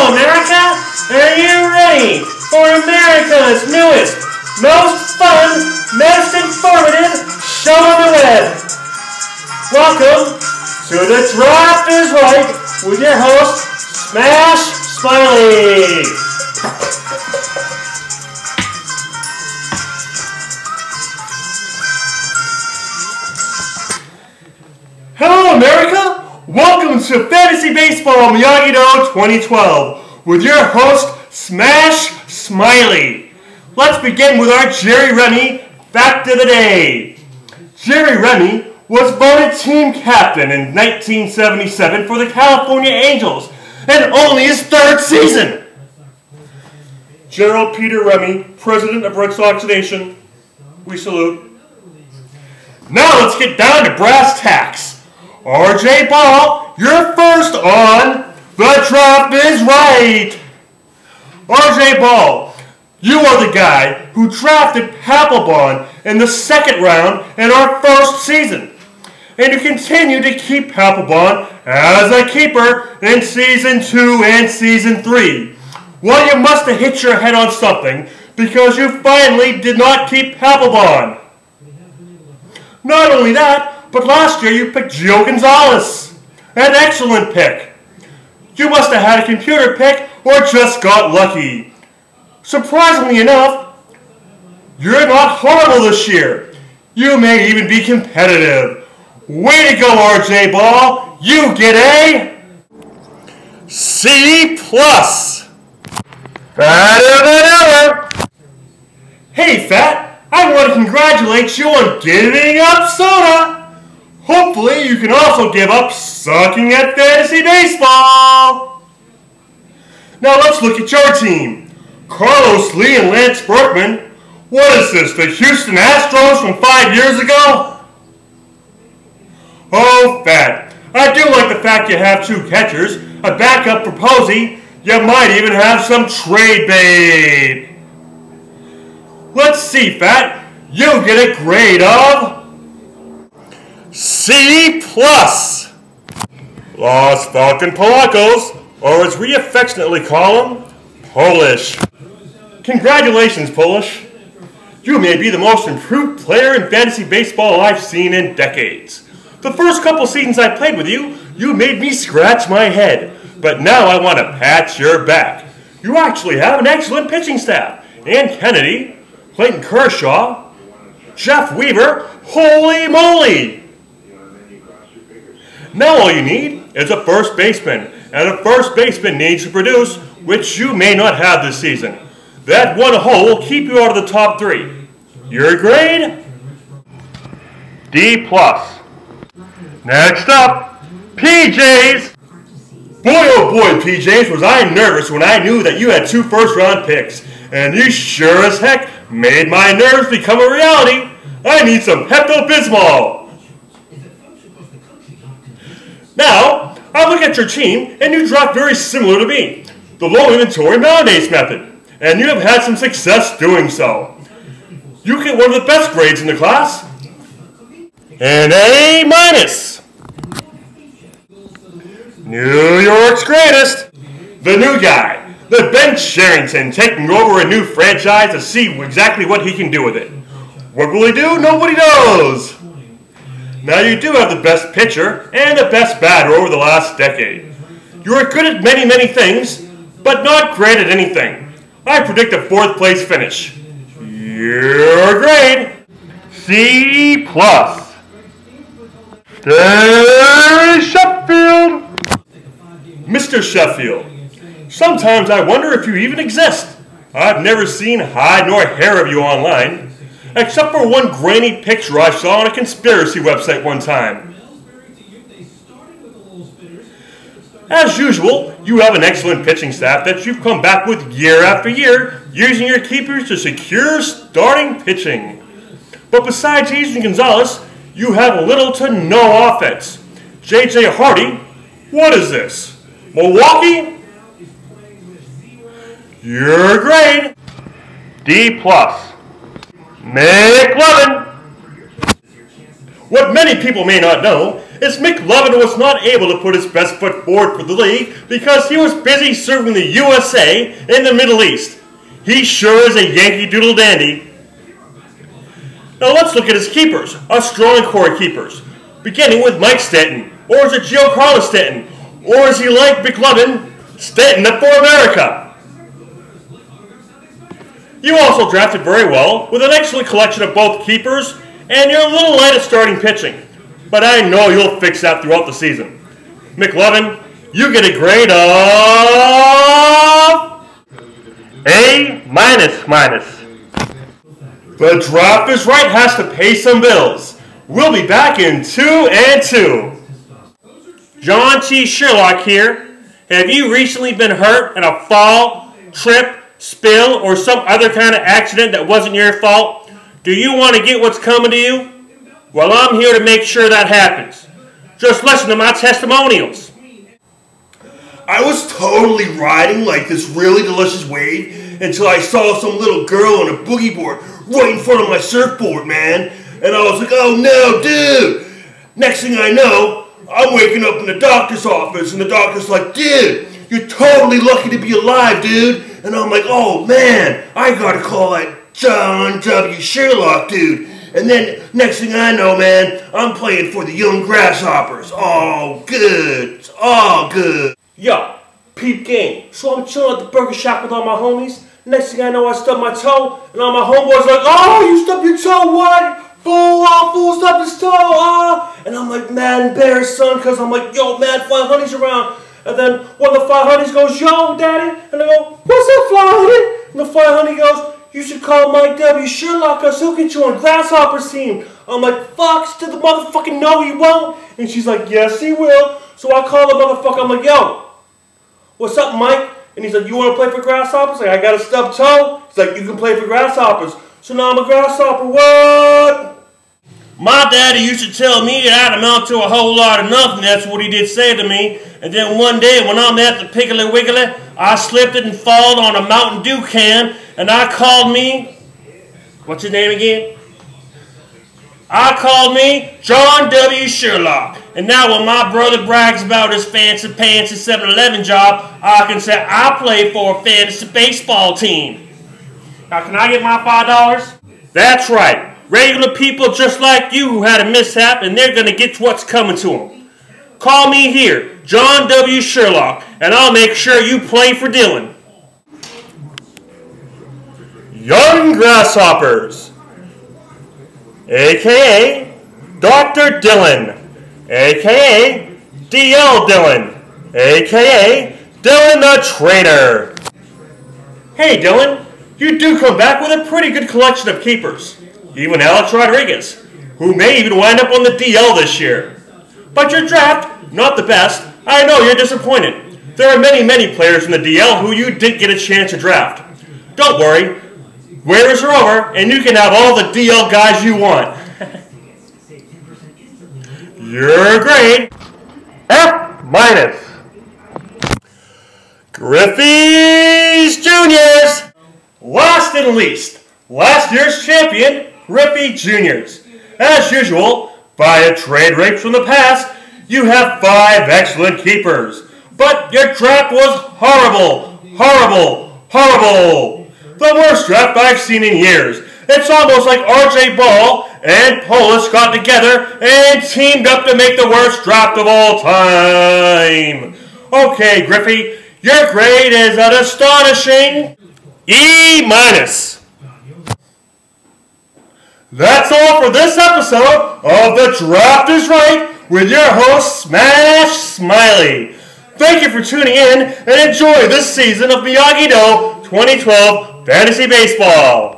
America! Are you ready for America's newest, most fun, most informative show on the web? Welcome to The Draft is Right with your host, Smash Smiley. Hello, America! Welcome to Fantasy Baseball Miyagi 2012 with your host, Smash Smiley. Let's begin with our Jerry Remy Fact of the Day. Jerry Remy was voted team captain in 1977 for the California Angels, and only his third season. General Peter Remy, President of Red Sox Nation, we salute. Now let's get down to brass tacks. RJ Ball, you're first on The Draft is Right. RJ Ball, you are the guy who drafted Papelbon in the second round in our first season. And you continue to keep Papelbon as a keeper in Season 2 and Season 3. Well, you must have hit your head on something because you finally did not keep Papelbon. Not only that, but last year you picked Gio Gonzalez. An excellent pick. You must have had a computer pick or just got lucky. Surprisingly enough, you're not horrible this year. You may even be competitive. Way to go, RJ Ball. You get a C+. Fatter than ever. Hey, Fat, I want to congratulate you on giving up soda. Hopefully, you can also give up sucking at fantasy baseball. Now let's look at your team. Carlos Lee and Lance Berkman. What is this, the Houston Astros from 5 years ago? Oh, Fat, I do like the fact you have two catchers, a backup for Posey. You might even have some trade bait. Let's see, Fat. You get a grade of C+. Los Falcon Polacos, or as we affectionately call them, Polish. Congratulations, Polish. You may be the most improved player in fantasy baseball I've seen in decades. The first couple seasons I played with you, you made me scratch my head. But now I want to pat your back. You actually have an excellent pitching staff. Ann Kennedy, Clayton Kershaw, Jeff Weaver, holy moly! Now all you need is a first baseman, and a first baseman needs to produce, which you may not have this season. That one hole will keep you out of the top 3. Your grade? D+. Next up, PJs. Boy, oh boy, PJs, was I nervous when I knew that you had 2 first-round picks, and you sure as heck made my nerves become a reality. I need some Pepto-Bismol. Now, I look at your team, and you draft very similar to me, the low inventory Mayonnaise method, and you have had some success doing so. You get one of the best grades in the class, an A-. New York's greatest, the new guy, the Ben Cherington, taking over a new franchise to see exactly what he can do with it. What will he do? Nobody knows. Now you do have the best pitcher and the best batter over the last decade. You are good at many, many things, but not great at anything. I predict a 4th place finish. Your grade, C+. Terry Sheffield. Mr. Sheffield, sometimes I wonder if you even exist. I've never seen hide nor hair of you online, except for one grainy picture I saw on a conspiracy website one time. As usual, you have an excellent pitching staff that you've come back with year after year, using your keepers to secure starting pitching. But besides Gio Gonzalez, you have little to no offense. J.J. Hardy, what is this? Milwaukee? Your grade, D+. McLovin. What many people may not know is McLovin was not able to put his best foot forward for the league because he was busy serving the USA in the Middle East. He sure is a Yankee Doodle dandy. Now let's look at his keepers, our strong core keepers, beginning with Mike Stanton, or is it Giancarlo Stanton, or is he like McLovin, Stanton up for America? You also drafted very well, with an excellent collection of both keepers, and you're a little light at starting pitching. But I know you'll fix that throughout the season. McLovin, you get a grade of A-. The Draft is Right has to pay some bills. We'll be back in 2 and 2. John T. Sherlock here. Have you recently been hurt in a fall, trip, spill, or some other kind of accident that wasn't your fault? Do you want to get what's coming to you? Well, I'm here to make sure that happens. Just listen to my testimonials. I was totally riding like this really delicious wave until I saw some little girl on a boogie board right in front of my surfboard, man. And I was like, oh no, dude. Next thing I know, I'm waking up in the doctor's office and the doctor's like, dude, you're totally lucky to be alive, dude. And I'm like, oh man, I gotta call that John W. Sherlock, dude. And then next thing I know, man, I'm playing for the Young Grasshoppers. Oh, good. It's all good. Yo, peep game. So I'm chilling at the burger shop with all my homies. Next thing I know, I stubbed my toe, and all my homeboys like, oh, you stubbed your toe, what? Fool stubbed his toe, And I'm like mad embarrassed, son, because I'm like, yo, man, Fly Honey's around. And then one of the Fly Honeys goes, yo, daddy. And I go, what's up, Fly Honey? And the Fly Honey goes, you should call Mike W. Sherlock, because he'll get you on Grasshopper's team. I'm like, fuck, did the motherfucking no, he won't? And she's like, yes, he will. So I call the motherfucker, I'm like, yo, what's up, Mike? And he's like, you want to play for Grasshoppers? Like, I got a stubbed toe. He's like, you can play for Grasshoppers. So now I'm a Grasshopper, what? My daddy used to tell me that I'd amount to a whole lot of nothing. That's what he did say to me. And then one day when I'm at the Piggly Wiggly, I slipped it and falled on a Mountain Dew can. And I called me, what's his name again? I called me John W. Sherlock. And now when my brother brags about his fancy pants and 7-Eleven job, I can say I play for a fantasy baseball team. Now can I get my $5? That's right. Regular people just like you who had a mishap, and they're going to get what's coming to them. Call me here, John W. Sherlock, and I'll make sure you play for Dylan. Young Grasshoppers, a.k.a. Dr. Dylan, a.k.a. DL Dylan, a.k.a. Dylan the Trainer. Hey Dylan, you do come back with a pretty good collection of keepers. Even Alex Rodriguez, who may even wind up on the DL this year. But your draft, not the best. I know you're disappointed. There are many, many players in the DL who you didn't get a chance to draft. Don't worry, waivers are over, and you can have all the DL guys you want. Your grade, F-. Griffey's Juniors. Last and least, last year's champion, Griffey Juniors. As usual, by a trade rate from the past, you have 5 excellent keepers. But your draft was horrible, horrible, horrible. The worst draft I've seen in years. It's almost like R.J. Ball and Polis got together and teamed up to make the worst draft of all time. Okay, Griffey, your grade is an astonishing E-. That's all for this episode of The Draft is Right with your host, Smash Smiley. Thank you for tuning in and enjoy this season of Miyagi-Do 2012 Fantasy Baseball.